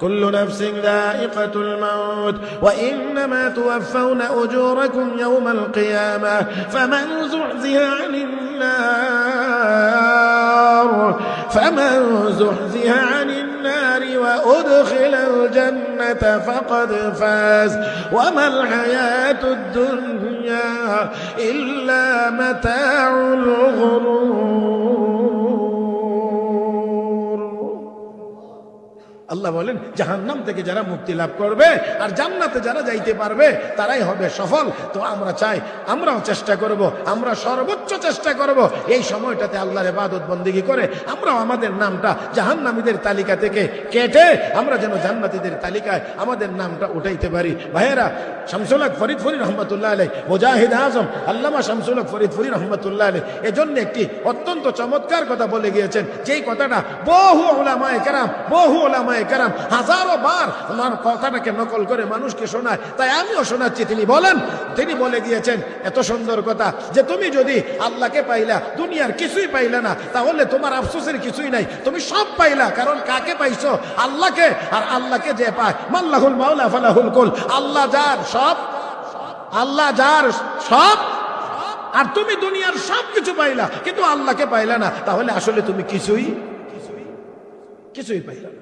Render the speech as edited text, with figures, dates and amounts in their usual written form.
كل نفس ذائقة الموت وإنما توفون أجوركم يوم القيامة فمن زحزح عن النار وأدخل الجنة فقد فاز وما الحياة الدنيا إلا متاع الغرور আল্লাহ বলেন জাহান্নাম থেকে যারা মুক্তি লাভ করবে আর জান্নাতে যারা যাইতে পারবে তারাই হবে সফল। তো আমরা চাই, আমরাও চেষ্টা করব, আমরা সর্বোচ্চ চেষ্টা করব এই সময়টাতে আল্লাহর ইবাদত বন্দেগী করে আমরাও আমাদের নামটা জাহান্নামীদের তালিকা থেকে কেটে আমরা যেন জান্নাতীদের তালিকায় আমাদের নামটা উঠাইতে পারি। ভাইয়েরা, শামসুল হক ফরিদপুরি রহমতুল্লাহ আলাইহি, মুজাহিদ আজম আল্লামা শামসুল হক ফরিদপুরি রহমতুল্লাহ আলাইহি এজন্য একটি অত্যন্ত চমৎকার কথা বলে গিয়েছেন, যেই কথাটা বহু উলামায়ে কেরাম হাজারো বার ওনার কথাটাকে নকল করে মানুষকে শোনায়, তাই আমিও শোনাচ্ছি। তিনি বলে গিয়েছেন এত সুন্দর কথা যে তুমি যদি আল্লাহকে পাইলা, দুনিয়ার কিছুই পাইলা না, তাহলে তোমার আফসোসের কিছুই নাই, তুমি সব পাইলা। কারণ কাকে পাইছো? আল্লাহকে। আর আল্লাহকে যে পায়, মাল্লাহুল মাওলা ফালাহুল কুল, আল্লাহ যার সব। আর তুমি দুনিয়ার সব কিছু পাইলা কিন্তু আল্লাহকে পাইলা না, তাহলে আসলে তুমি কিছুই পাইলা না।